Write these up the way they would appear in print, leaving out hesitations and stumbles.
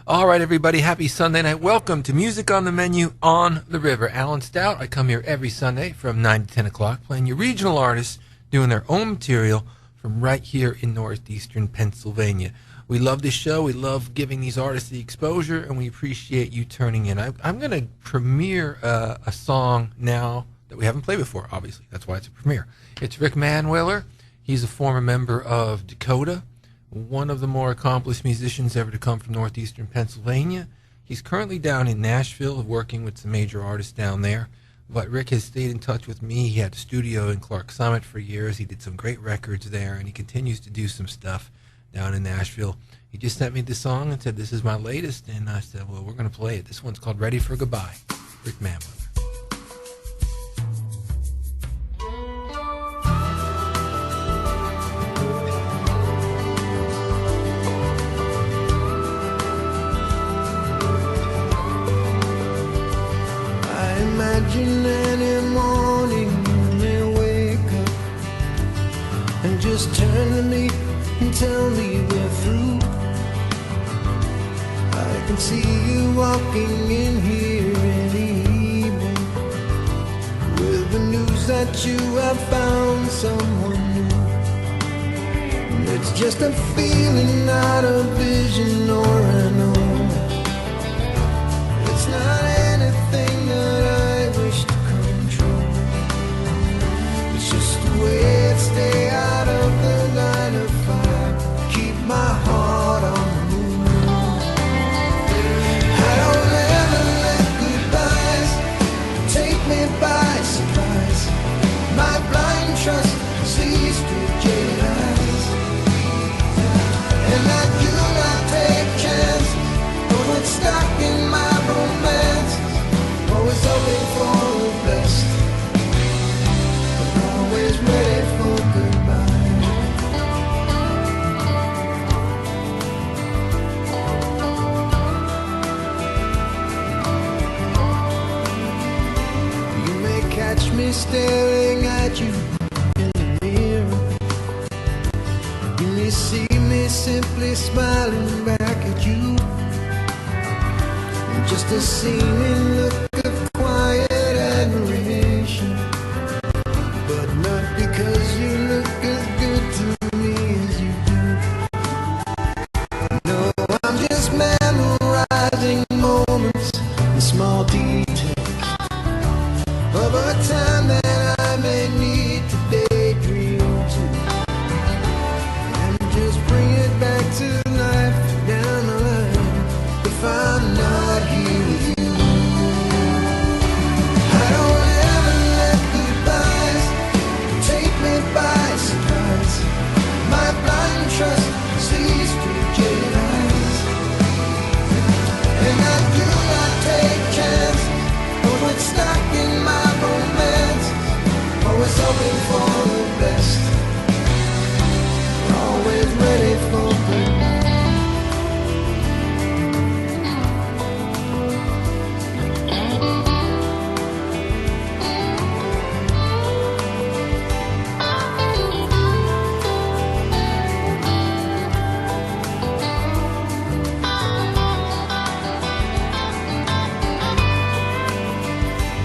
All right, everybody, happy Sunday night. Welcome to Music on the Menu on the River. Alan Stout. I come here every Sunday from 9 to 10 o'clock playing your regional artists doing their own material from right here in northeastern Pennsylvania. We love this show. We love giving these artists the exposure, and we appreciate you turning in. I'm going to premiere a song now that we haven't played before, obviously. That's why it's a premiere. It's Rick Manwiller. He's a former member of Dakota, one of the more accomplished musicians ever to come from northeastern Pennsylvania. He's currently down in Nashville working with some major artists down there. But Rick has stayed in touch with me. He had a studio in Clark Summit for years. He did some great records there, and he continues to do some stuff down in Nashville. He just sent me the song and said, this is my latest, and I said, well, we're going to play it. This one's called Ready for Goodbye, Rick Manwiller. Imagine any morning you may wake up and just turn to me and tell me we're through. I can see you walking in here any evening with the news that you have found someone new. It's just a feeling, not a vision or an omen. It's not anything that I wish to control. It's just the way it stay out of the line of fire. Keep my heart on the move. I don't ever let goodbyes take me by surprise. My blind trust sees through jaded eyes, and I do not take chance. Oh, it's stuck in my romance. Always hoping for the best, but always ready for goodbye. You may catch me staring at you in the mirror. You may see me simply smiling back at you. Just a seeming look of quiet admiration, but not because you look as good to me as you do. No, I'm just memorizing moments and small details of a time that I may need to daydream to, and just bring it back to life down the line if I'm not here. Hoping for the best, always ready for goodbye.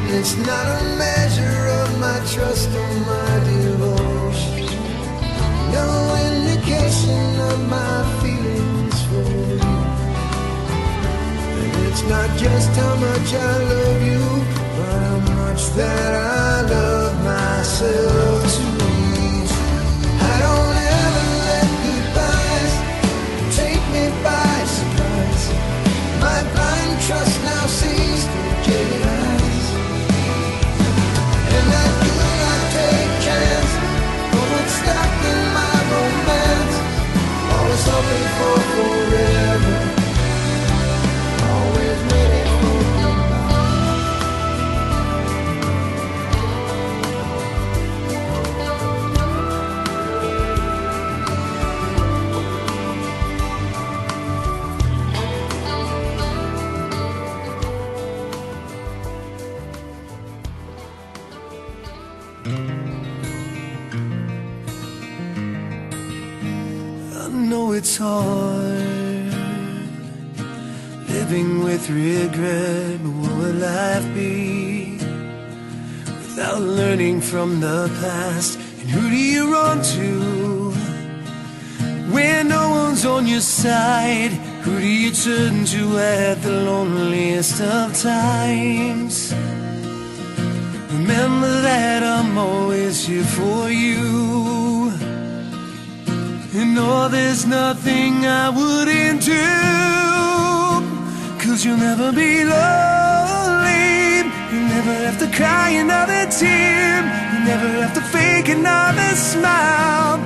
It's not a measure of my trust or my devotion, no indication of my feelings for you. And it's not just how much I love you, but how much that I love myself too. I don't ever let goodbyes take me by surprise. My blind trust now sees through jaded eyes. And I do not take chance. Oh, it's stuck in my romance. Always hoping for forever. Always ready for I know it's hard living with regret. What would life be without learning from the past? And who do you run to when no one's on your side? Who do you turn to at the loneliest of times? Remember that I'm always here for you, and no, there's nothing I wouldn't do, 'cause you'll never be lonely. You'll never have to cry another tear. You'll never have to fake another smile.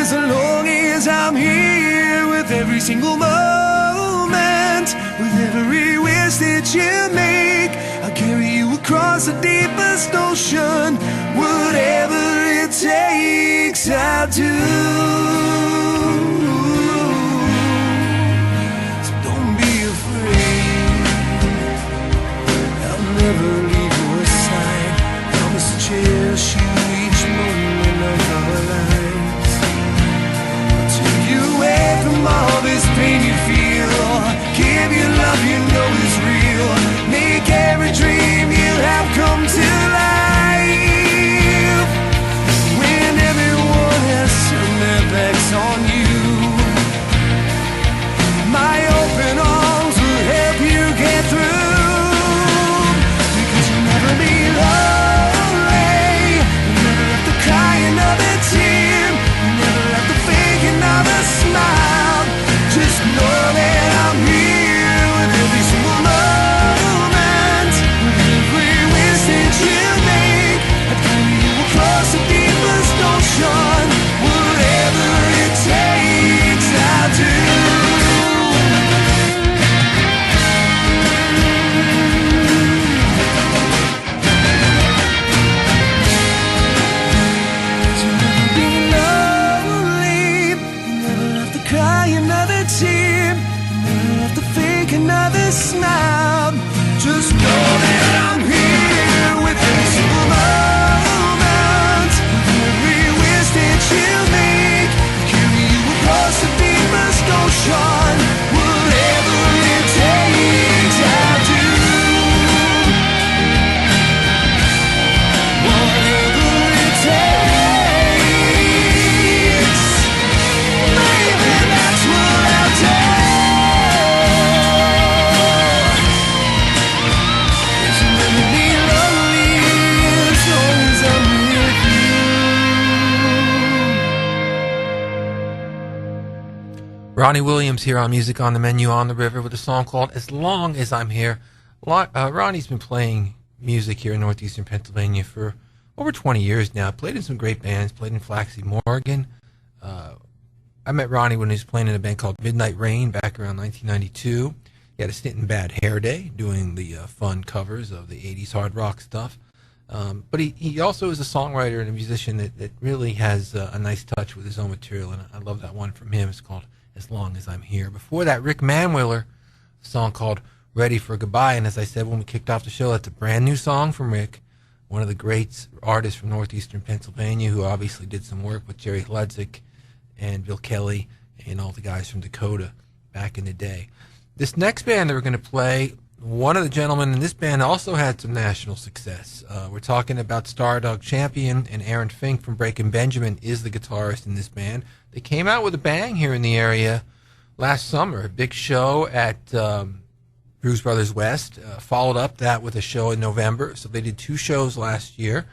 As long as I'm here, with every single moment, with every wish that you make, I'll carry you across the deepest ocean. Whatever it takes, I'll do. So don't be afraid, I'll never leave your side. Promise to cherish you each moment of our lives. I'll take you away from all this pain you feel. Give you love you know is real. Make every dream you have come to life. When everyone has turned their backs on you, my open arms will help you get through. Because you'll never be lonely. You'll never have to cry another tear. You'll never have to fake another smile. Just know that I'm here with every single moment, with every wish that you make. I carry you across the deepest ocean. Whatever it takes, I'll do. You'll never be lonely. You'll never have to cry another tear. You'll never have to fake another smile. Just know that I'm here with every single moment, with every wish that you make. I carry you across the deepest ocean. Whatever it takes, I'll do. Whatever it takes, maybe that's what I'll do. 'Cause you'll never be lonely as long as I'm with you. Ronnie Williams here on Music on the Menu on the River with a song called As Long As I'm Here. Ronnie's been playing music here in northeastern Pennsylvania for over 20 years now. Played in some great bands, played in Flaxseed Morgan. I met Ronnie when he was playing in a band called Midnight Rain back around 1992. He had a stint in Bad Hair Day doing the fun covers of the 80s hard rock stuff. But he also is a songwriter and a musician that really has a nice touch with his own material, and I love that one from him. It's called As Long As I'm Here. Before that, Rick Manwiller, a song called Ready for Goodbye, and as I said when we kicked off the show, that's a brand new song from Rick, one of the great artists from northeastern Pennsylvania who obviously did some work with Jerry Hledzik and Bill Kelly and all the guys from Dakota back in the day. This next band that we're going to play, one of the gentlemen in this band also had some national success. We're talking about Stardog Champion, and Aaron Fink from Breaking Benjamin is the guitarist in this band. They came out with a bang here in the area last summer, a big show at Bruce Brothers West, followed up that with a show in November. So they did 2 shows last year,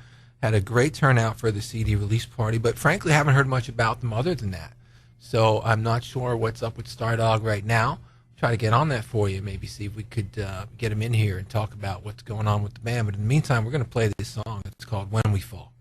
had a great turnout for the CD release party, but frankly haven't heard much about them other than that. So I'm not sure what's up with Stardog right now. Try to get on that for you, maybe see if we could get him in here and talk about what's going on with the band. But in the meantime, we're going to play this song. It's called When We Fall.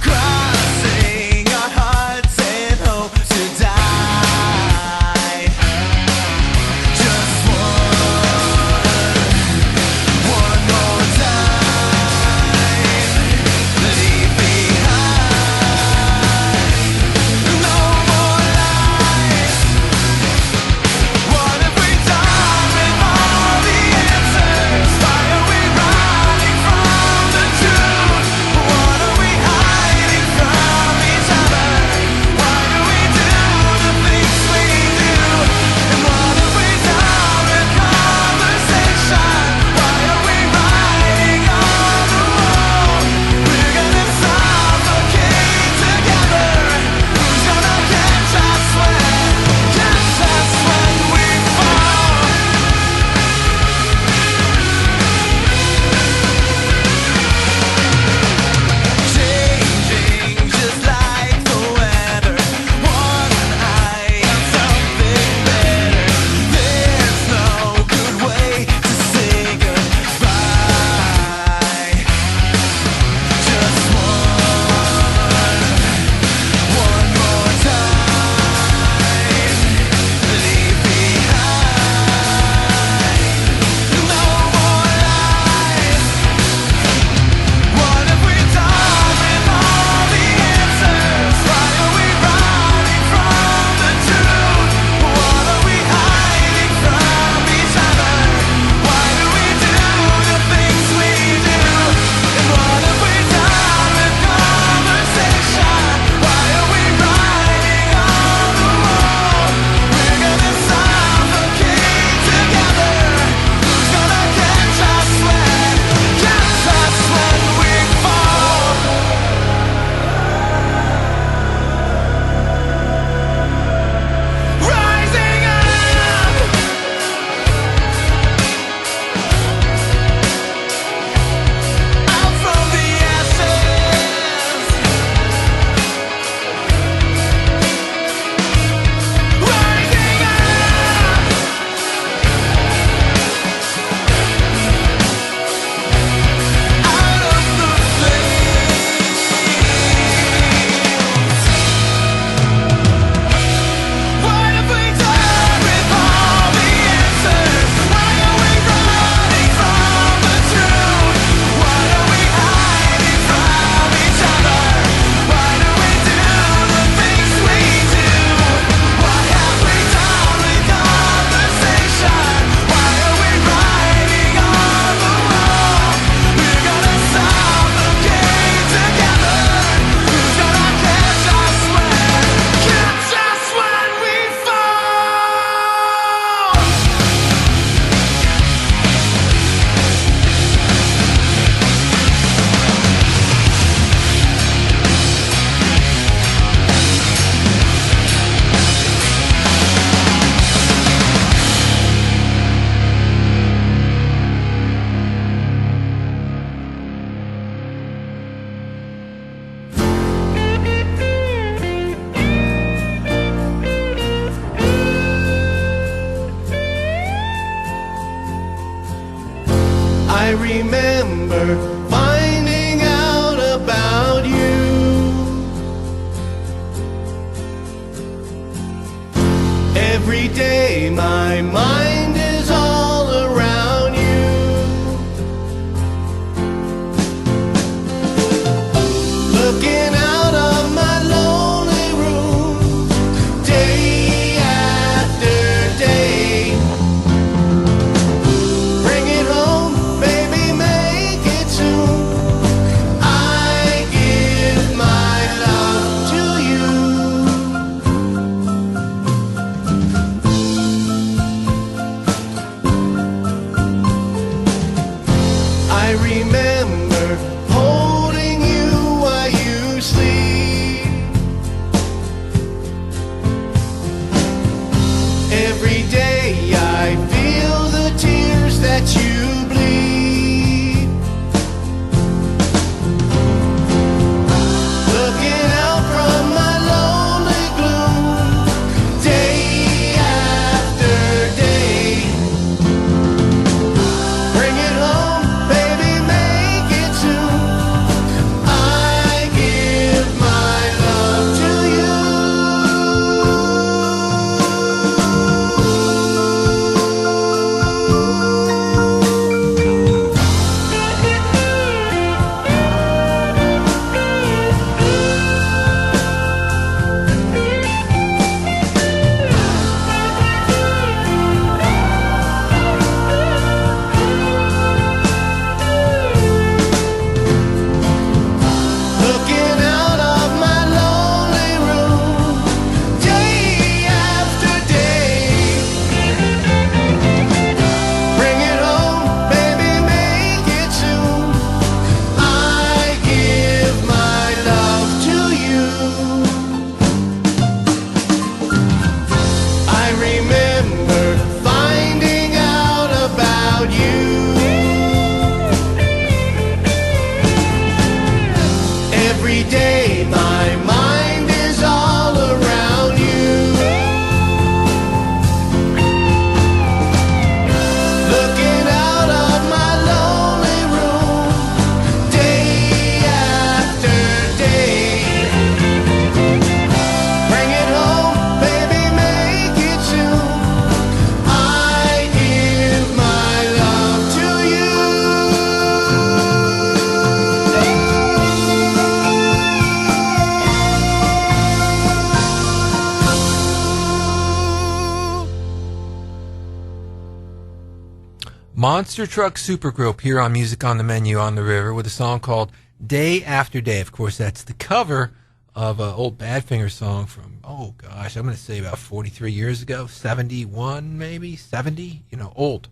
Crossing our hearts and hopes to die. remember finding out about you. Every day my mind is all around you. Looking out of my lonely room, day after day. Bring it home, baby, make it soon. I give my love to you. I remember holding you while you sleep. Every day I feel the tears that you bleed. Looking out from my lonely gloom, day after day. Bring it home, baby, make it soon. I give my love to you. Looking out of my lonely room, day after day. Bring it home, baby, make it soon. I give my love to you. I remember finding out about you. Every day my mind is all around you. Looking out of my lonely room, day after day. Bring it home, baby, make it soon. I give my love to you. Monster Truck Supergroup here on Music on the Menu on the River with a song called Day After Day. Of course, that's the cover of an old Badfinger song from, oh gosh, I'm going to say about 43 years ago, 71 maybe, 70, old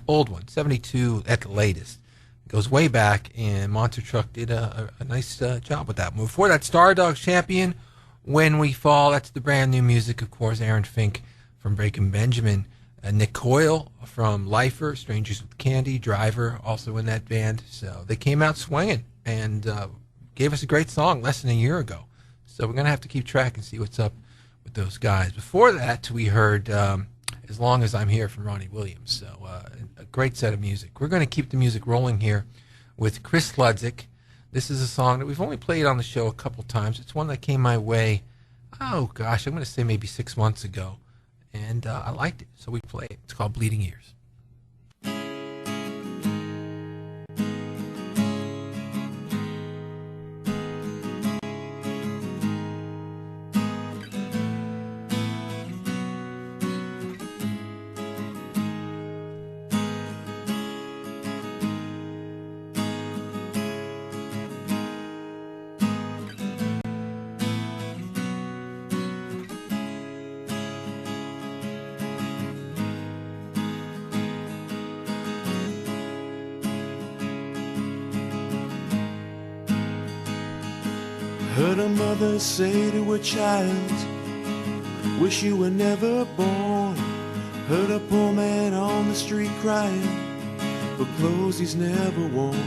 one, 72 at the latest. It goes way back, and Monster Truck did a nice job with that. Before that, Stardog Champion, When We Fall, that's the brand new music, of course, Aaron Fink from Breaking Benjamin. Nick Coyle from Lifer, Strangers with Candy, Driver, also in that band. So they came out swinging and gave us a great song less than a year ago. So we're going to have to keep track and see what's up with those guys. Before that, we heard As Long As I'm Here from Ronnie Williams. So a great set of music. We're going to keep the music rolling here with Chris Ludzik. This is a song that we've only played on the show a couple times. It's one that came my way, oh gosh, I'm going to say maybe 6 months ago. And I liked it, so we play it. It's called Bleeding Ears. Heard a mother say to her child, wish you were never born. Heard a poor man on the street crying for clothes he's never worn.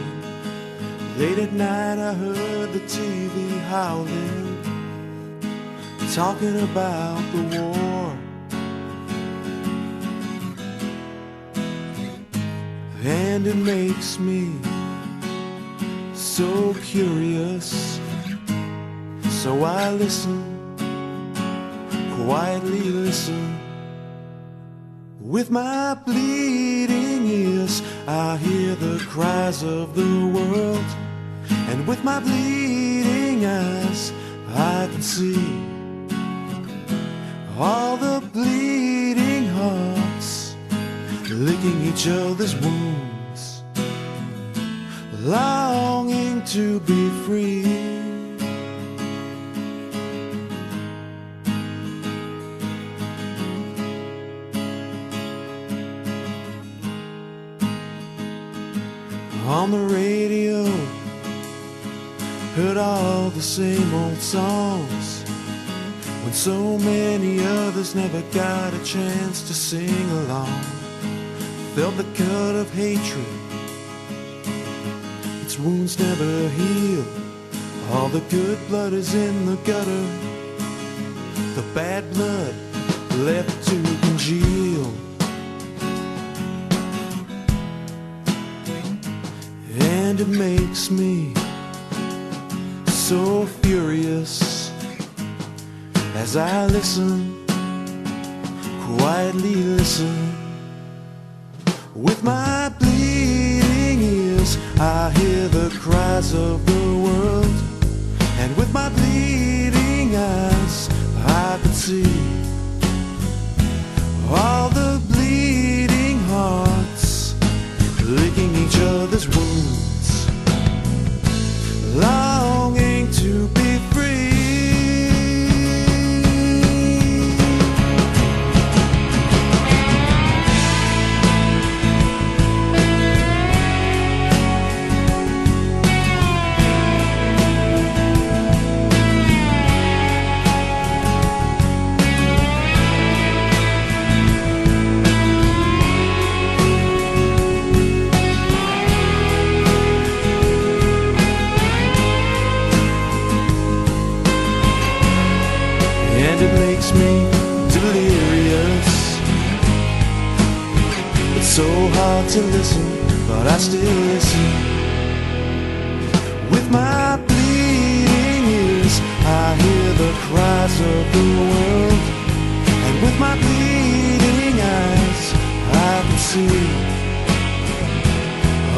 Late at night I heard the TV howling, talking about the war. And it makes me so curious. So I listen, quietly listen. With my bleeding ears, I hear the cries of the world. And with my bleeding eyes, I can see all the bleeding hearts licking each other's wounds, longing to be free. On the radio, heard all the same old songs, when so many others never got a chance to sing along. Felt the cut of hatred, its wounds never heal. All the good blood is in the gutter, the bad blood left to congeal. And it makes me so furious as I listen, quietly listen. With my bleeding ears, I hear the cries of the world. And with my bleeding eyes, I can see all the bleeding hearts licking each other's wounds, longing to be free. And it makes me delirious. It's so hard to listen, but I still listen. With my bleeding ears, I hear the cries of the world. And with my bleeding eyes, I can see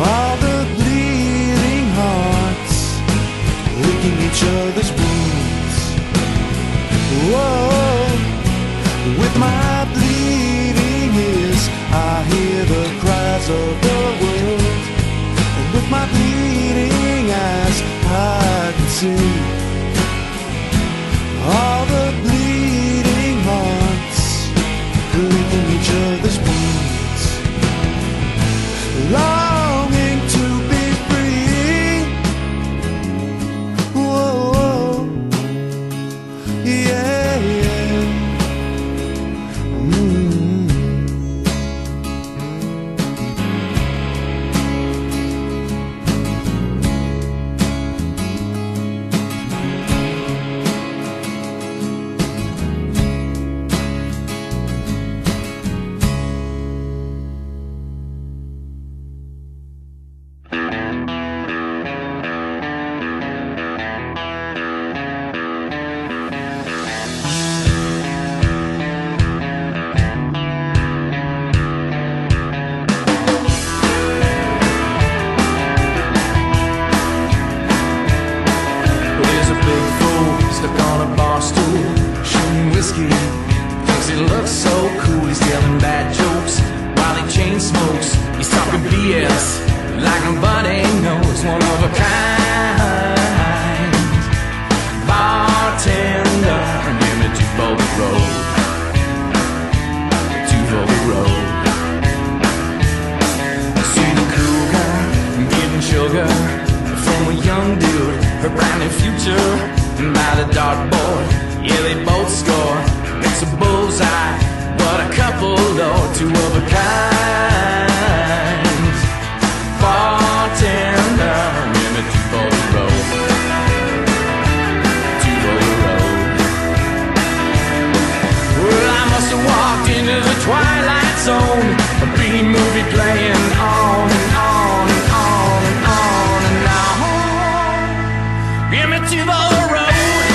all the bleeding hearts licking each other's wounds. Whoa, with my bleeding ears, I hear the cries of the world. And with my bleeding eyes, I can see all the bleeding hearts licking each other's wounds, longing to be free. Whoa, yeah, yeah. There's a big fool stuck on a bar stool, shooting whiskey. Thinks he looks so cool. He's telling bad jokes while he chain smokes. He's talking BS like nobody knows. One of a kind bartender, him at Two-Volley Road. Two-Volley Road. See the cool guy getting sugar from a young dude, her brand new future by the dartboard. Yeah, they both score. It's a bullseye, but a couple though, two of a kind. Bartender, him at Two-Volley Road. Two-Volley Road. Well, I must have walked into the twilight zone, a B-movie playing on and on and on and on and on. to the road.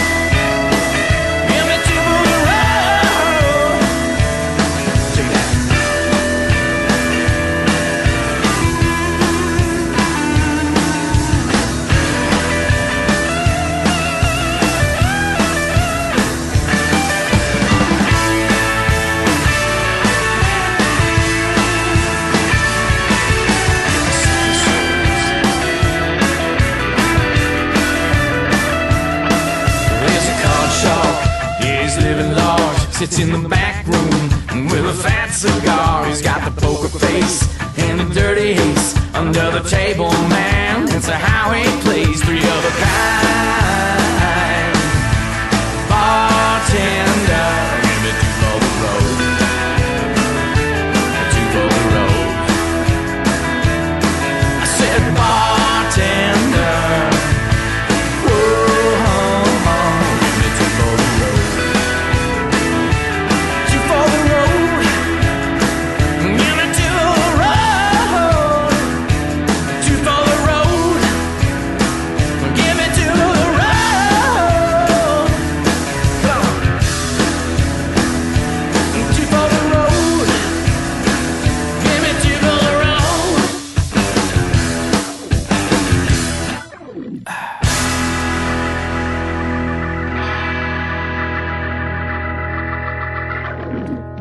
Give me to the road. Check it out. He's living large, sits in the back room with a fat cigar. He's got the poker face and the dirty haze under the table, man. That's how he plays. Three of a kind bartender. Give me two for the road. Two for the road. I said bartender.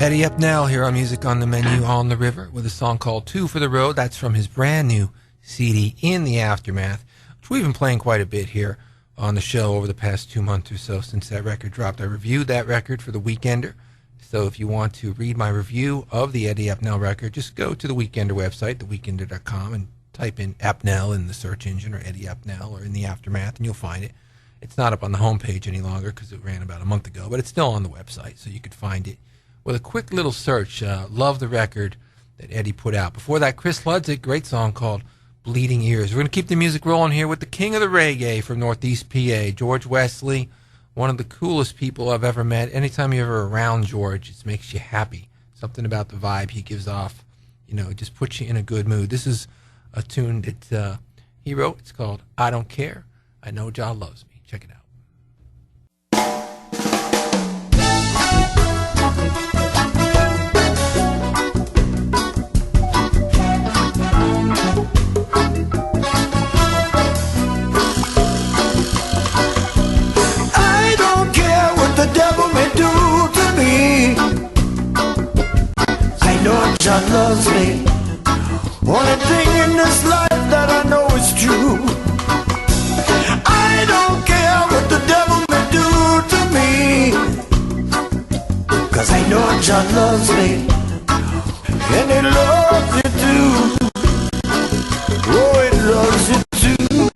Eddie Upnell here on Music on the Menu on the River with a song called Two for the Road. That's from his brand new CD, In the Aftermath, which we've been playing quite a bit here on the show over the past 2 months or so since that record dropped. I reviewed that record for The Weekender. So if you want to read my review of the Eddie Upnell record, just go to the Weekender website, theweekender.com, and type in Upnell in the search engine, or Eddie Upnell, or In the Aftermath, and you'll find it. It's not up on the homepage any longer because it ran about a month ago, but it's still on the website, so you could find it with a quick little search. Love the record that Eddie put out. Before that, Chris Ludwig, great song called Bleeding Ears. We're going to keep the music rolling here with the king of the reggae from Northeast PA, George Wesley, one of the coolest people I've ever met. Anytime you're ever around George, it makes you happy. Something about the vibe he gives off, it just puts you in a good mood. This is a tune that he wrote. It's called I Don't Care, I Know Jah Loves Me. Check it out. Jah loves me. Only thing in this life that I know is true. I don't care what the devil may do to me, 'cause I know Jah loves me, and he loves you too. Oh, he loves you too.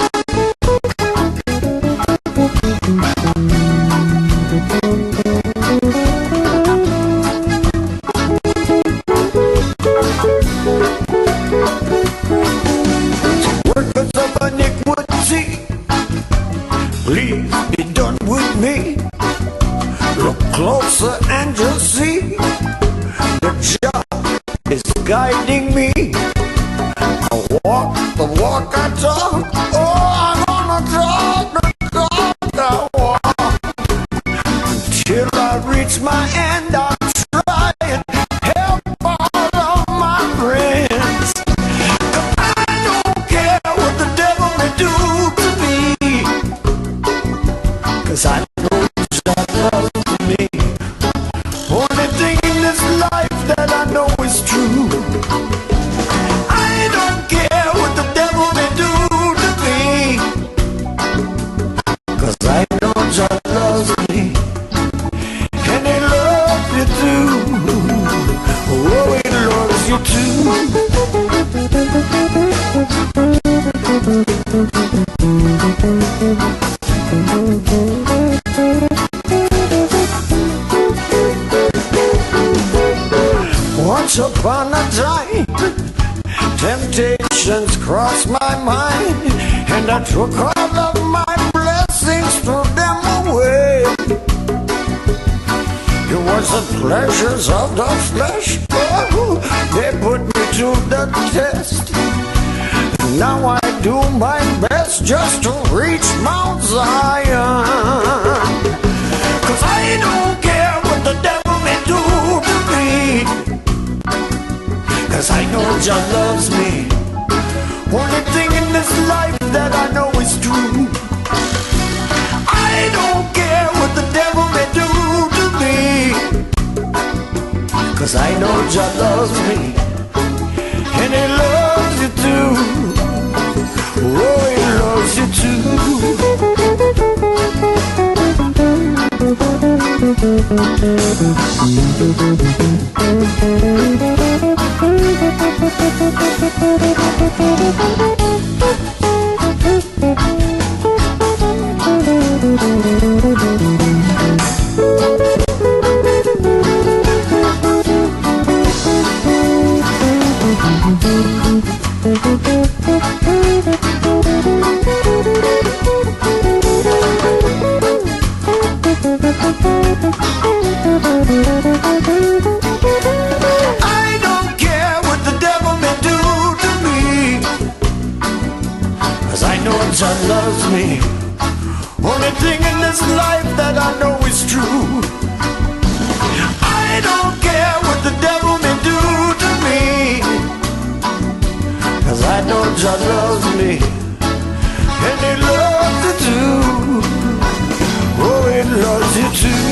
Please be done with me. Look closer and you'll see the Jah is guiding me. I walk the walk I talk. Oh, I'm gonna talk the talk I walk until I reach my end. I'll try and help all of my friends. 'Cause I don't care what the devil may do to me, 'cause I know Jah loves me. Only thing in this life that I know is true. I don't care what the devil may do to me, 'cause I know Jah loves me, and he loves you too. Oh, he loves you too. Once upon a time, temptations crossed my mind, and I took all of my blessings, threw them away. It was the pleasures of the flesh, oh, they put me to the test. Now I do my best just to reach Mount Zion. Jah loves me. Only thing in this life that I know is true. I don't care what the devil may do to me, 'cause I know Jah loves me, and He loves you too. Oh, He loves you too. I don't care what the devil may do to me, 'cause I know Jah loves me. Only thing in this life that I know is true. I don't care what the devil may do to me, 'cause I know Jah loves me, and He loves you too. Oh, He loves you too.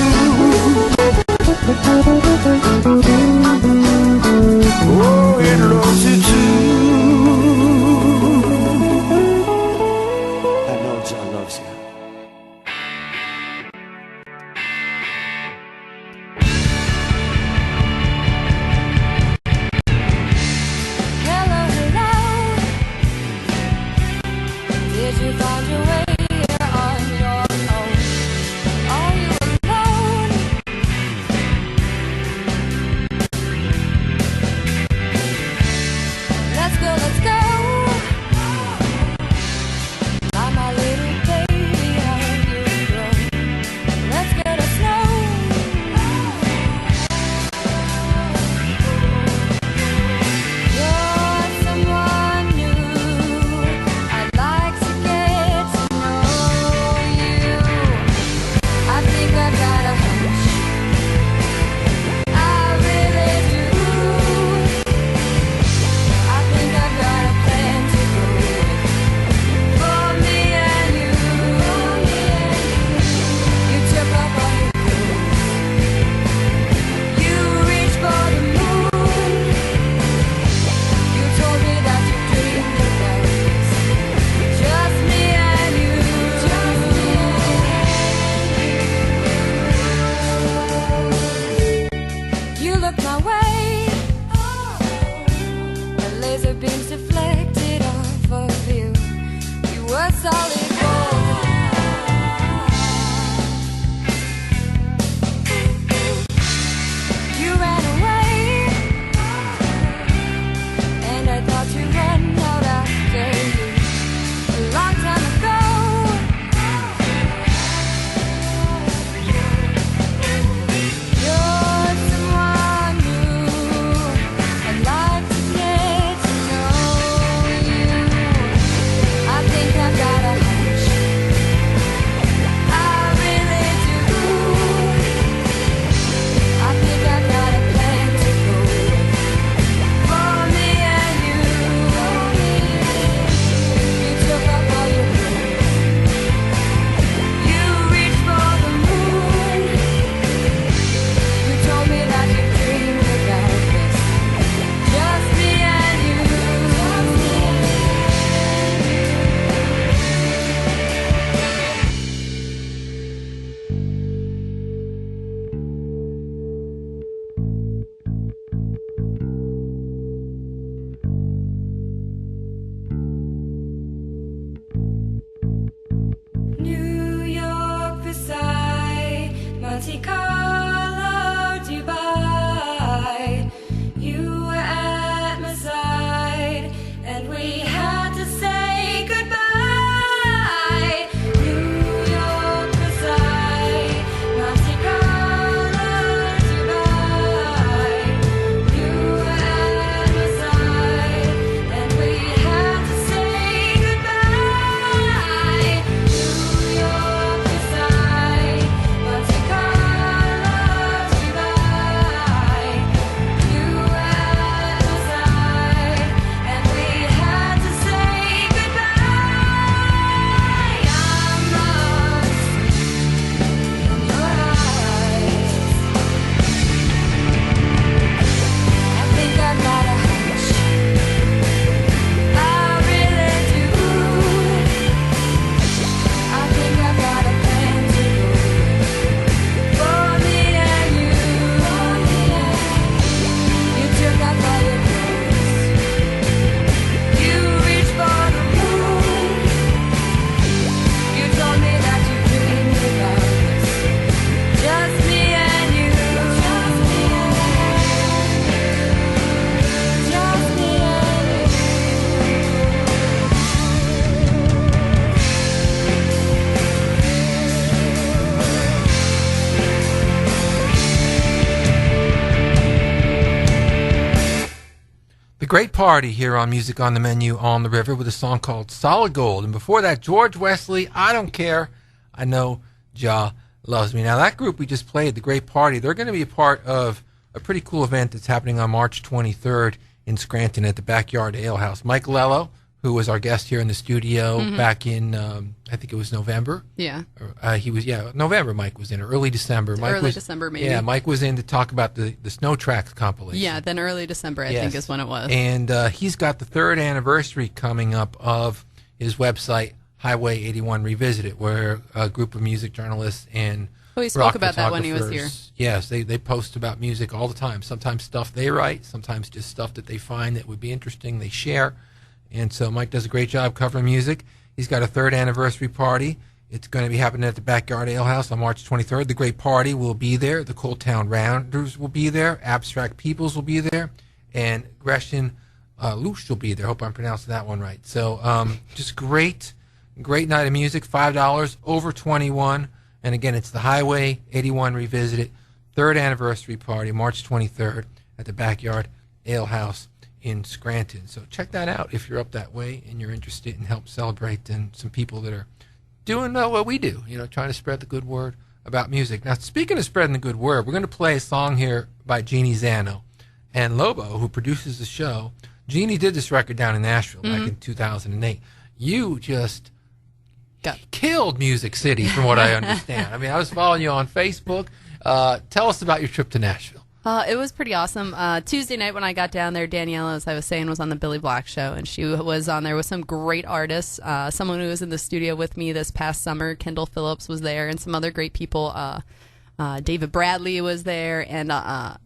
Oh, He loves you too. I know Jah loves you. Hello, hello. Did you find your way here on your own? Are you alone? Let's go, let's go. By my little baby, how you grow. Let's get a snow. You're someone new. I'd like to get to know you. I think I've got a hunch. I really do. I think I've got a plan to go with. For me and you. You took off all your clothes. You reached for the moon. You told me that you dreamed about this. Just me and you. You looked my way. The laser beams deflected off of you. You were solid gold. You ran away, and I thought you ran out after you a long time ago. You're someone new. I'd like to get to know you. I think I've got a hunch. I really do. I think I've got a plan to go with. For me and you. You took off all your clothes. You reached for the moon. You told me that you dreamed about this. Just me and you. New York, Versailles, Monte Carlo, Dubai. You were at my side, and we had to say goodbye. New York, Versailles, Monte Carlo, Dubai. You were at my side, and we had to say goodbye. New York, Versailles, Monte Carlo. Great Party here on Music on the Menu on the River with a song called Solid Gold. And before that, George Wesley, I Don't Care. I Know Jah Loves Me. Now, that group we just played, The Great Party, they're going to be a part of a pretty cool event that's happening on March 23rd in Scranton at the Backyard Ale House. Mike Lello, who was our guest here in the studio back in, I think it was November. Yeah. November Mike was in, or early December. December, maybe. Yeah, Mike was in to talk about the Snow Tracks compilation. Yeah, then early December, I think, is when it was. And he's got the 3rd anniversary coming up of his website, Highway 81 Revisited, where a group of music journalists and we spoke about that when he was here. Yes, they post about music all the time. Sometimes stuff they write, sometimes just stuff that they find that would be interesting, they share. And so Mike does a great job covering music. He's got a 3rd anniversary party. It's going to be happening at the Backyard Ale House on March 23rd. The Great Party will be there. The Cold Town Rounders will be there. Abstract Peoples will be there. And Gresham Lush will be there. Hope I'm pronouncing that one right. So just great night of music. $5 over 21. And again, it's the Highway 81 Revisited 3rd anniversary party, March 23rd at the Backyard Ale House in Scranton. So check that out if you're up that way and you're interested in help celebrate and some people that are doing what we do, trying to spread the good word about music. Now, speaking of spreading the good word, we're going to play a song here by Jeannie Zano. And Lobo, who produces the show, Jeannie did this record down in Nashville back in 2008. You just killed Music City, from what I understand. I mean, I was following you on Facebook. Tell us about your trip to Nashville. It was pretty awesome. Tuesday night when I got down there, Danielle, as I was saying, was on the Billy Black Show, and she was on there with some great artists. Someone who was in the studio with me this past summer, Kendall Phillips, was there, and some other great people. David Bradley was there, and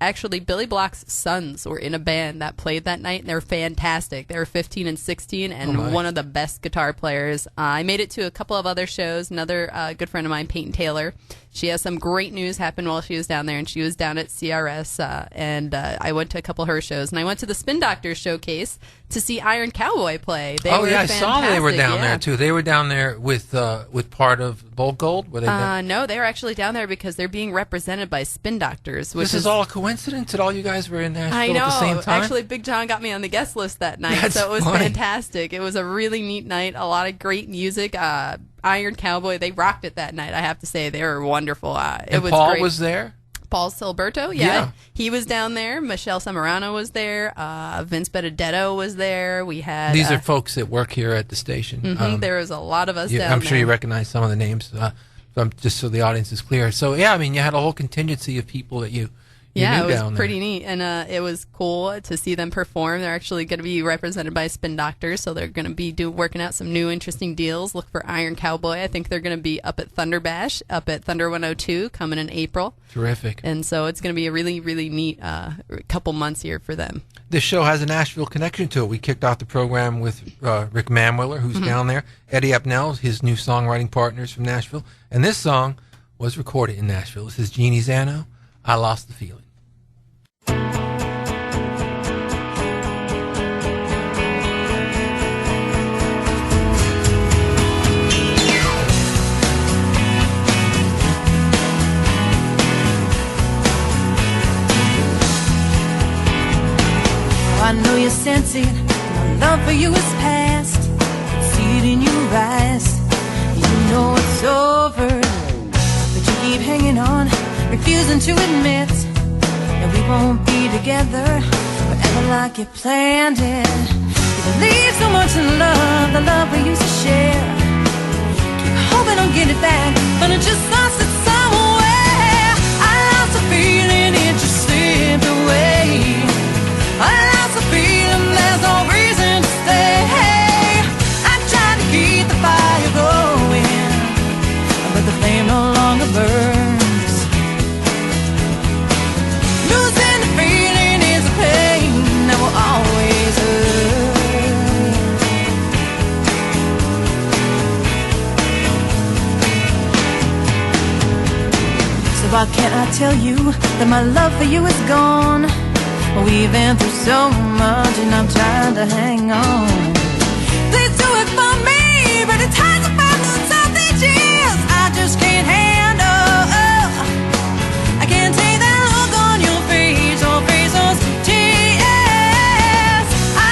actually Billy Black's sons were in a band that played that night, and they were fantastic. They were 15 and 16, and one of the best guitar players. I made it to a couple of other shows. Another good friend of mine, Peyton Taylor, she has some great news happen while she was down there, and she was down at CRS, and I went to a couple of her shows, and I went to the Spin Doctors showcase to see Iron Cowboy play. They were I fantastic. saw they were down there too. They were down there with part of Bolt Gold. Were they no, they were actually down there because they're being represented by Spin Doctors. Which this is all a coincidence that all you guys were in Nashville I know. at the same time? Actually, Big John got me on the guest list that night, That's so it was funny. fantastic. It was a really neat night. A lot of great music. Iron Cowboy, they rocked it that night. I have to say, they were wonderful. And was Paul great. was there. Paul Silberto, Yeah. he was down there. Michelle Samarano was there. Vince Benedetto was there. We had These are folks that work here at the station. there was a lot of us down I'm there. sure you recognize some of the names. Just so the audience is clear. So yeah, I mean, you had a whole contingency of people that you Yeah, knew it was down pretty there. neat, and it was cool to see them perform. They're actually going to be represented by Spin Doctors, so they're going to be working out some new interesting deals. Look for Iron Cowboy. I think they're going to be up at Thunder Bash, up at Thunder 102, coming in April. Terrific. And so it's going to be a really, really neat couple months here for them. This show has a Nashville connection to it. We kicked off the program with Rick Manwiller, who's down there, Eddie Apnell, his new songwriting partners from Nashville, and this song was recorded in Nashville. This is Jeannie Zano, I Lost the Feeling. I know you sense it, my love for you is past. See it in your eyes, you know it's over. But you keep hanging on, refusing to admit that we won't be together forever like you planned it. You believe so much in love, the love we used to share. Keep hoping I'll get it back, but I just lost it somewhere. I lost a feeling, it just slipped away. I lost the feeling, there's no reason to stay. I tried to keep the fire going, but the flame no longer burns. Losing the feeling is a pain that will always hurt. So why can't I tell you that my love for you is gone? We've been through so much and I'm trying to hang on. Please do it for me, but it's hard to find something years I just can't handle. I can't take that look on your face or face those tears. I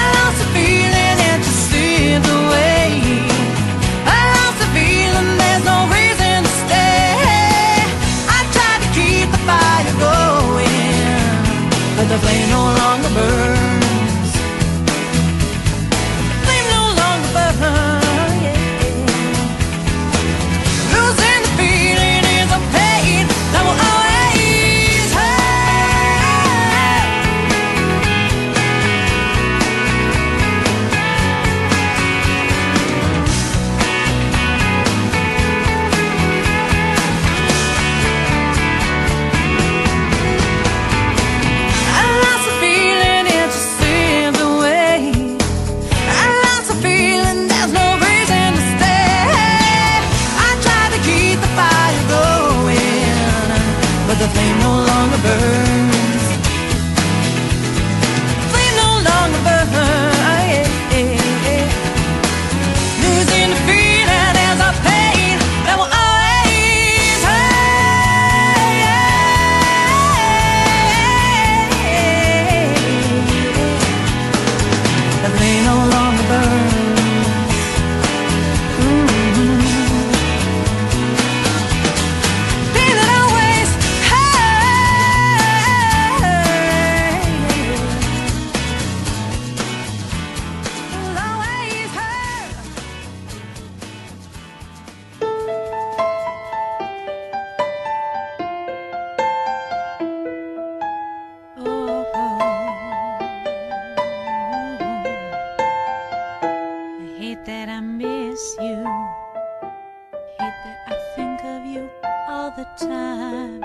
the time.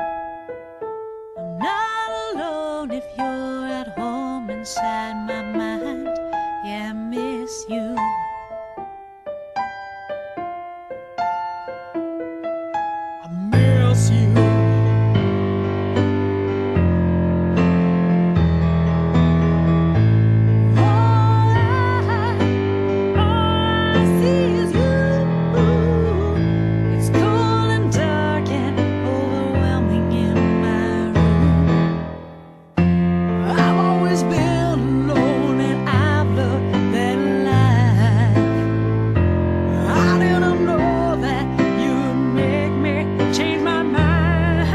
I'm not alone if you're at home inside my mind. Yeah, I miss you. I miss you. All I see is you. It's cold and dark and overwhelming in my room. I've always been alone and I've loved that life. I didn't know that you'd make me change my mind.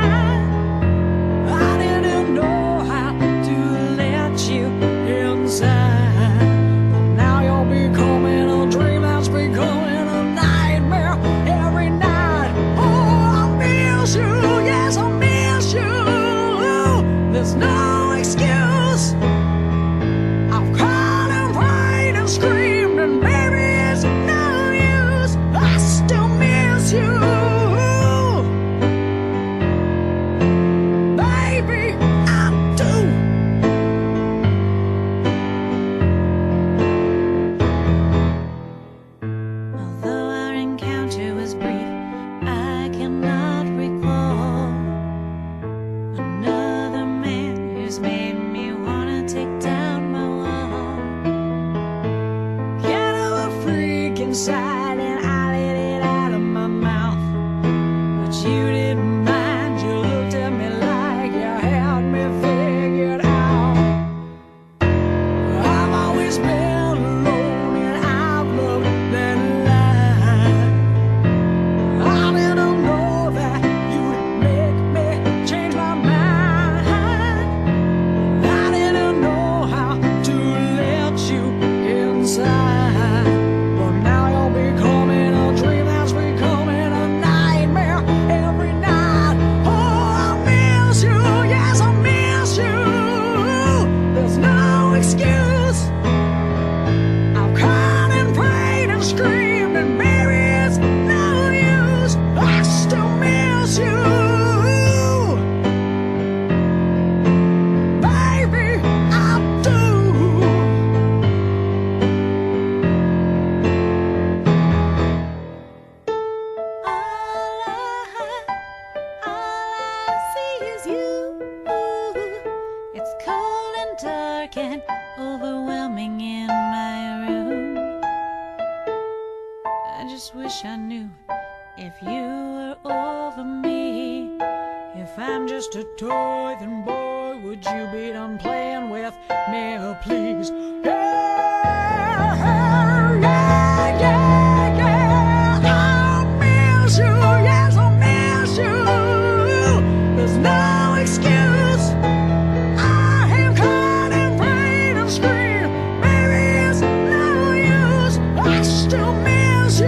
I didn't know how to let you inside. But now you're becoming a dream that's becoming a nightmare every night. Oh, I miss you, yes, I miss you. There's no excuse. I've cried and prayed and screamed, and baby, it's no use. I still miss you, baby, I do. Although our encounter was brief, I cannot recall another man who's made me wanna take down my wall. Kind of a freak inside, and I let it out of my mouth. But you didn't mind, you looked at me like you had me figured out. I've always been alone and I've loved that life. I didn't know that you'd make me change my mind. I didn't know how to let you inside. But now you're becoming a dream that's becoming a nightmare every night. Oh, I miss you, yes, I miss you. There's no excuse. I've cried and prayed and screamed, and baby, it's no use. I still miss you, baby, I do. All I see is you. It's cold and dark and overwhelming in my room. I just wish I knew if you were over me. If I'm just a toy, then boy, would you be done playing with me, please? Yeah, yeah, yeah, yeah. I miss you, yes, I miss you. There's no excuse. I have cried and prayed and screamed, baby, it's no use. I still miss you,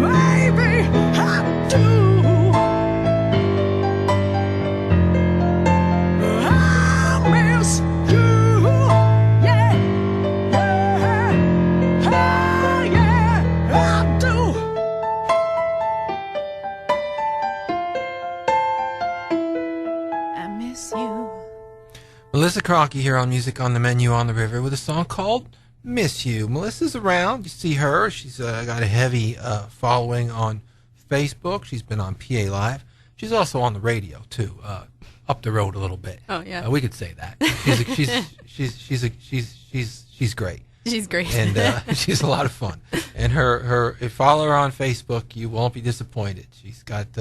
baby, I do. I miss you, yeah, yeah, ah, yeah, I do. I miss you. Melissa Crockey here on Music on the Menu on the River with a song called Miss You. Melissa's around. You see her. She's got a heavy following on Facebook. She's been on PA Live. She's also on the radio, too, up the road a little bit. Oh, yeah. We could say that. She's great. She's great. And she's a lot of fun. And if you follow her on Facebook, you won't be disappointed. She's got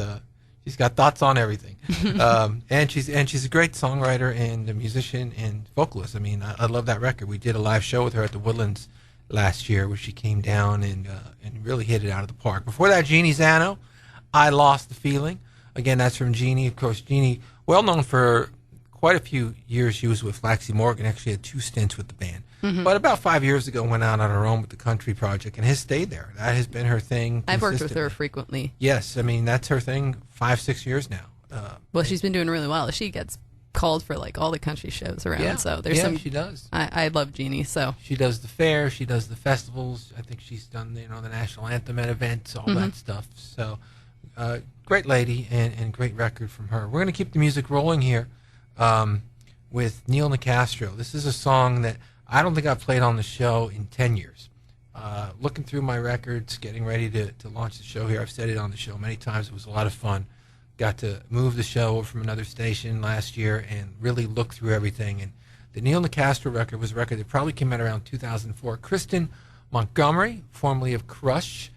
thoughts on everything. And she's a great songwriter and a musician and vocalist. I mean, I love that record. We did a live show with her at the Woodlands last year, where she came down and really hit it out of the park. Before that, Jeannie Zano, I Lost the Feeling. Again, that's from Jeannie. Of course, Jeannie, well known for quite a few years. She was with Flaxie Morgan. Actually had 2 stints with the band. Mm-hmm. But about 5 years ago, went out on her own with the Country Project and has stayed there. That has been her thing. I've worked with her frequently. Yes, I mean, that's her thing 5-6 years now. Well, she's been doing really well. She gets called for like all the country shows around. Yeah, So there's yeah, some. she does. I love Jeannie. So She does the fair. She does the festivals. I think she's done the national anthem at events, all that stuff. So great lady and great record from her. We're going to keep the music rolling here with Neil Nicastro. This is a song that I don't think I've played on the show in 10 years. Looking through my records, getting ready to launch the show here. I've said it on the show many times. It was a lot of fun. Got to move the show over from another station last year and really look through everything. And the Neil Nicastro record was a record that probably came out around 2004. Kristen Montgomery, formerly of Crush,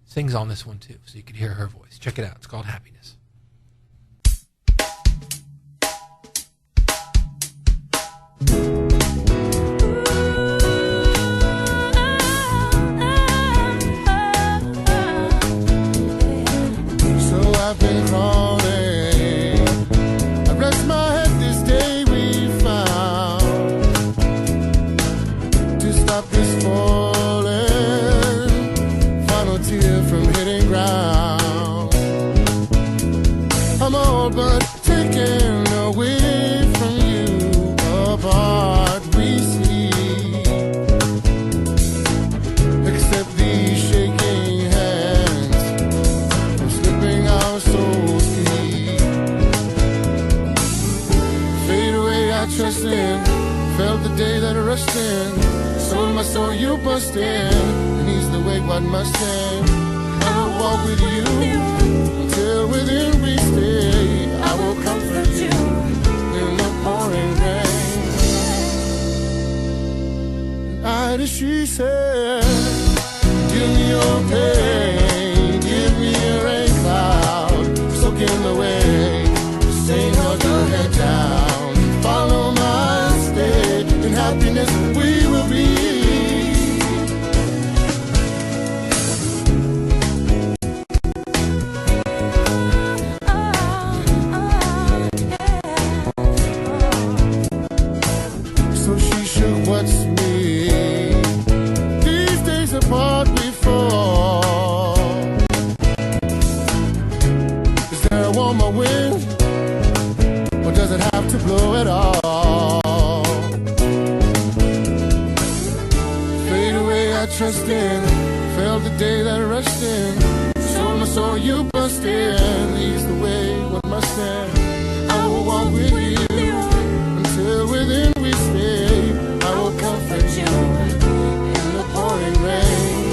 sings on this one too, so you could hear her voice. Check it out. It's called Happiness. So I've been crawling. I rest my head this day we found to stop this falling. Final tear from hitting ground. I'm all but taken away from you. Apart we see, except these shaking hands from slipping our souls free. Fade away, I trust in. Felt the day that I rushed in. Sold my soul, you bust in. And ease the way, what must end. I will walk with you until within we stay. I will comfort you in the pouring rain. I, as she said, give me your pain, give me a rain cloud, soak in the way, stay hug your head down, follow my state, in happiness we will be. So she shook what's me. These days apart we fall. Is there a warmer wind? Or does it have to blow at all? Fade away, I trust in. Felt the day that I rushed in. Sold my soul, you bust in. Ease the way, what must end? I will walk with you until within we stay. I will comfort you in the pouring rain.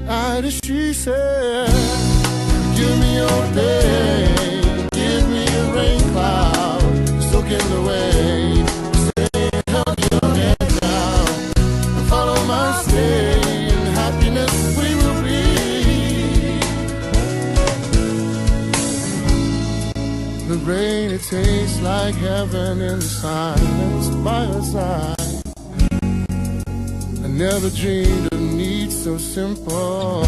I, as she said, give me your pain, give me a rain cloud, soak in the way, stay, help your head down, follow my stay, in happiness we will be. The rain, it tastes like heaven in the silence by your side. I never dreamed of needs so simple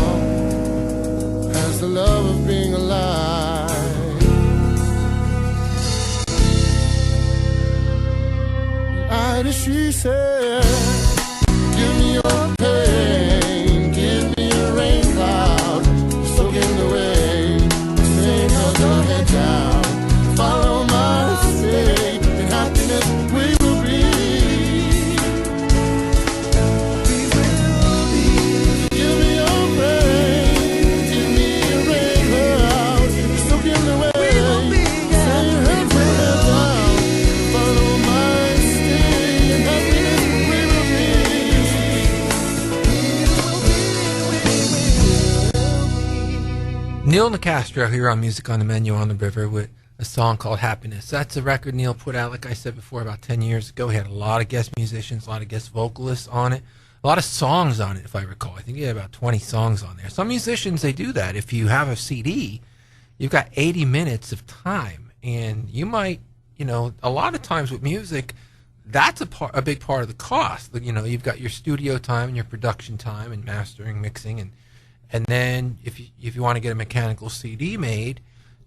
as the love of being alive. I, as she said, give me your pain, give me a rain cloud, soak in the way, sing held your head down, follow my state, in happiness we will be. Give me your rain, give me a rain cloud, soak in the way, sing held your head down, follow my state, in happiness we will be. Neil Nicastro here on Music on the Menu on the River with a song called Happiness. That's a record Neil put out, like I said before, about 10 years ago. He had a lot of guest musicians, a lot of guest vocalists on it, a lot of songs on it, if I recall. I think he had about 20 songs on there. Some musicians, they do that. If you have a CD, you've got 80 minutes of time, and you might, a lot of times with music, that's a big part of the cost. You've got your studio time and your production time and mastering, mixing, and then if you want to get a mechanical CD made,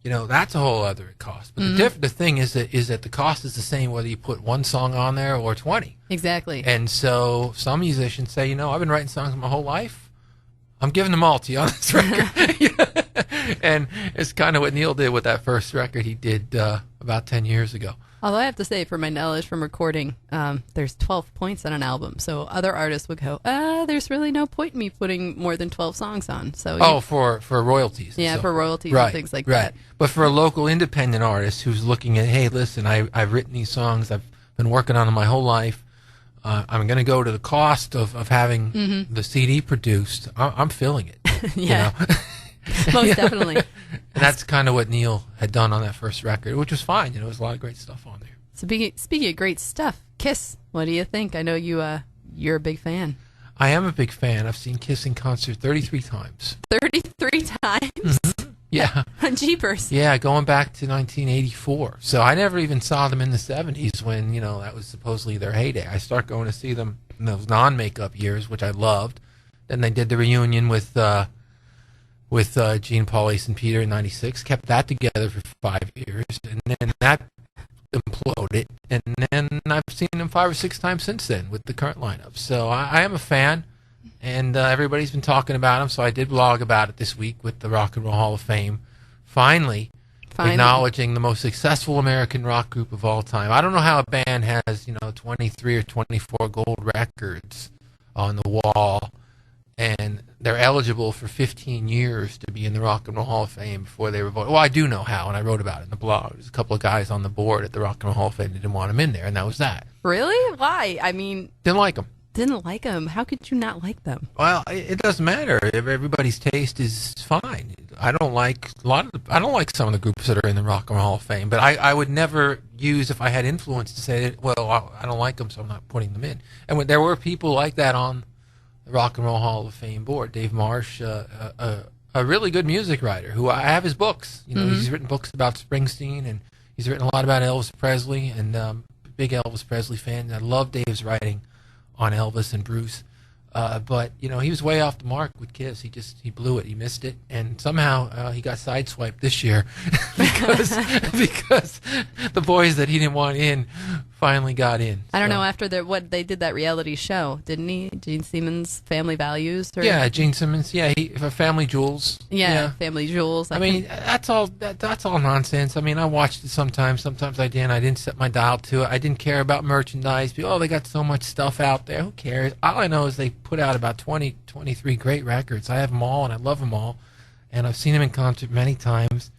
that's a whole other cost. But the thing is that the cost is the same whether you put one song on there or 20. exactly. And so some musicians say, I've been writing songs my whole life. I'm giving them all to you on this record. And it's kind of what Neil did with that first record he did about 10 years ago. Although I have to say, for my knowledge from recording, there's 12 points on an album. So other artists would go, there's really no point in me putting more than 12 songs on. So For royalties. and yeah, so for forth. royalties Right, and things like right. that. But for a local independent artist who's looking at, hey, listen, I've written these songs, I've been working on them my whole life. I'm going to go to the cost of having the CD produced. I'm feeling it. Yeah. You know? Most definitely. And that's kind of what Neil had done on that first record, which was fine. You know, there's a lot of great stuff on there. Speaking of great stuff, Kiss, what do you think? I know you're a big fan. I am a big fan. I've seen Kiss in concert 33 times. 33 times? Yeah. Jeepers. Yeah, going back to 1984. So I never even saw them in the 70s when, you know, that was supposedly their heyday. I started going to see them in those non-makeup years, which I loved. Then they did the reunion with Gene, Paul, Ace, and Peter in 96. Kept that together for 5 years. And then that imploded. And then I've seen them 5 or 6 times since then with the current lineup. So I am a fan. And everybody's been talking about them, so I did blog about it this week with the Rock and Roll Hall of Fame. Finally acknowledging the most successful American rock group of all time. I don't know how a band has, 23 or 24 gold records on the wall, and they're eligible for 15 years to be in the Rock and Roll Hall of Fame before they were voted. Well, I do know how, and I wrote about it in the blog. There's a couple of guys on the board at the Rock and Roll Hall of Fame that didn't want them in there, and that was that. Really? Why? I mean, Didn't like them. didn't like them. How could you not like them? Well, it doesn't matter. Everybody's taste is fine. I don't like some of the groups that are in the Rock and Roll Hall of Fame, but I would never use, if I had influence, to say that, well, I don't like them, so I'm not putting them in. And there were people like that on the Rock and Roll Hall of Fame board. Dave Marsh, a really good music writer, who I have his books. He's written books about Springsteen, and he's written a lot about Elvis Presley, and big Elvis Presley fan. I love Dave's writing on Elvis and Bruce, but he was way off the mark with Kiss. He blew it. He missed it, and somehow he got sideswiped this year because the boys that he didn't want in finally got in. I don't So- know, after they did that reality show, didn't he? Gene Simmons, Family Values? Or, Yeah, Gene Simmons. Yeah, for Family Jewels. Yeah, Family Jewels. I mean, that's all nonsense. I mean, I watched it sometimes. Sometimes I didn't. I didn't set my dial to it. I didn't care about merchandise. People, they got so much stuff out there. Who cares? All I know is they put out about 20, 23 great records. I have them all, and I love them all. And I've seen them in concert many times.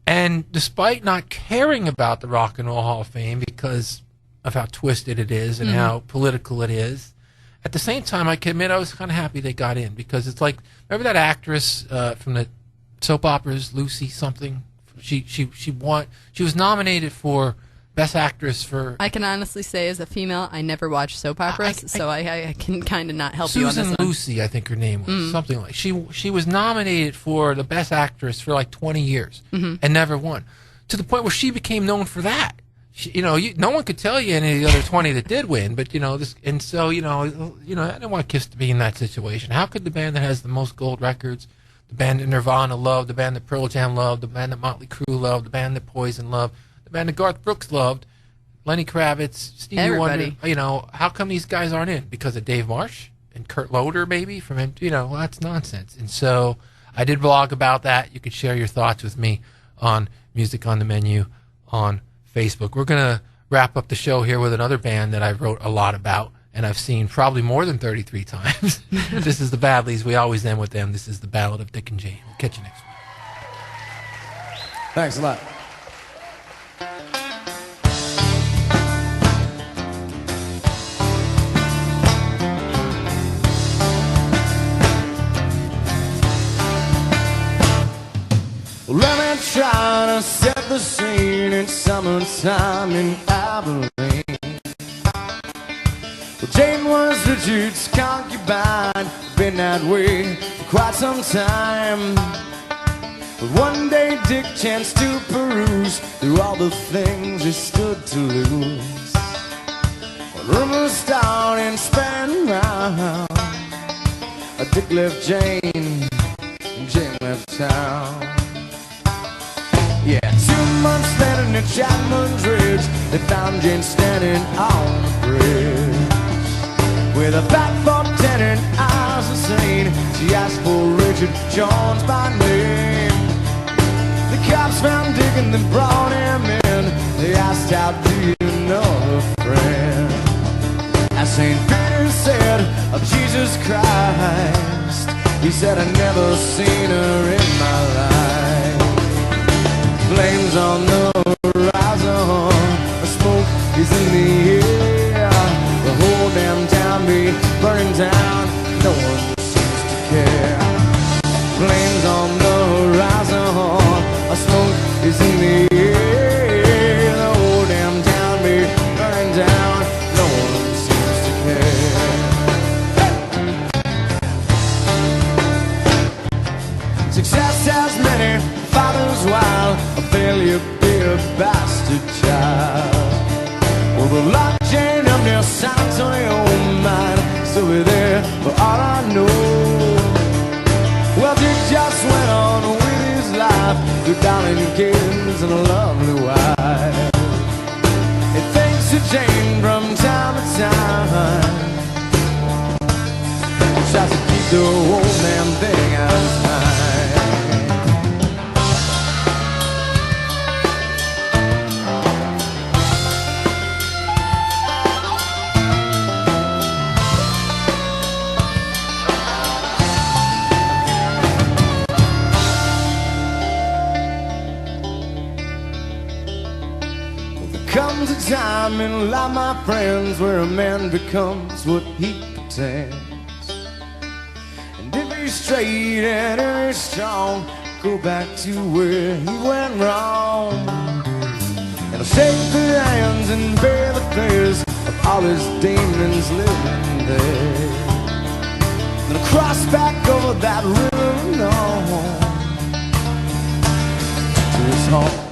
And despite not caring about the Rock and Roll Hall of Fame because of how twisted it is and how political it is, at the same time, I can admit I was kind of happy they got in, because it's like, remember that actress from the soap operas, Lucy something? She was nominated for Best Actress for I can honestly say, as a female, I never watched soap operas, so I can kind of not help you on Susan this one. Lucy, I think her name was, something like. She was nominated for the Best Actress for like 20 years and never won, to the point where she became known for that. No one could tell you any of the other 20 that did win, but this, and so I didn't want Kiss to be in that situation. How could the band that has the most gold records, the band that Nirvana loved, the band that Pearl Jam loved, the band that Motley Crue loved, the band that Poison loved, the band that Garth Brooks loved, Lenny Kravitz, Stevie Everybody. Wonder, how come these guys aren't in? Because of Dave Marsh and Kurt Loder, maybe, from him? Well, that's nonsense. And so I did blog about that. You could share your thoughts with me on Music on the Menu on Facebook. We're going to wrap up the show here with another band that I wrote a lot about, and I've seen probably more than 33 times. This is the Badleys. We always end with them. This is the Ballad of Dick and Jane. We'll catch you next week. Thanks a lot. Let me try to set the scene. It's summertime in Abilene. Well, Jane was Richard's concubine, been that way for quite some time. But one day Dick chanced to peruse through all the things he stood to lose. When rumors started spreading round, Dick left Jane, and Jane left town. Yeah, 2 months later near Chapman's Ridge, they found Jane standing on the bridge with a fat fork tenant, eyes insane. She asked for Richard Jones by name. cops found Dick and they brought him in. They asked, how do you know a friend? As St. Peter said of Jesus Christ, he said, I've never seen her in my life. Flames on the horizon, the smoke is in the air. The whole damn town be burning down, no one seems to care. Flames on the horizon, a smoke is in the air. The whole damn town be burning down, no one seems to care. Success has many fathers while a failure be a bastard child. Well, the lockchain of their signs on your own mind still be there for all I know. Well, Dick just went on with his life, with darling kids and a lovely wife. He thinks of Jane from time to time, tries to keep the whole damn thing out of his mind. Comes a time in life, my friends, where a man becomes what he pretends. And if he's straight and if he's strong, go back to where he went wrong. And I'll shake the hands and bear the fears of all his demons living there. Then I'll cross back over that river alone to his home.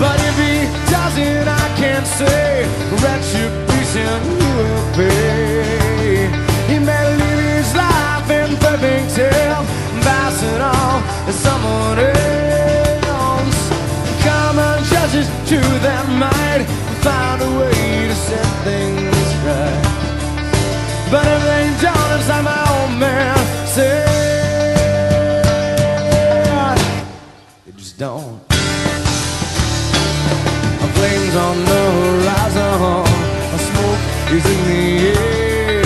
But if he doesn't, I can't say retribution he will pay. He may live his life in perfect health, passing on to someone else. Common justice to their might, find a way to set things right. But if they don't, it's like my old man said, they just don't. Flames on the horizon, a smoke is in the air.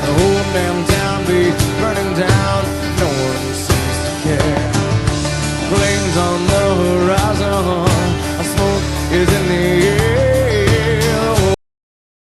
The whole damn town be burning down, no one seems to care. Flames on the horizon, a smoke is in the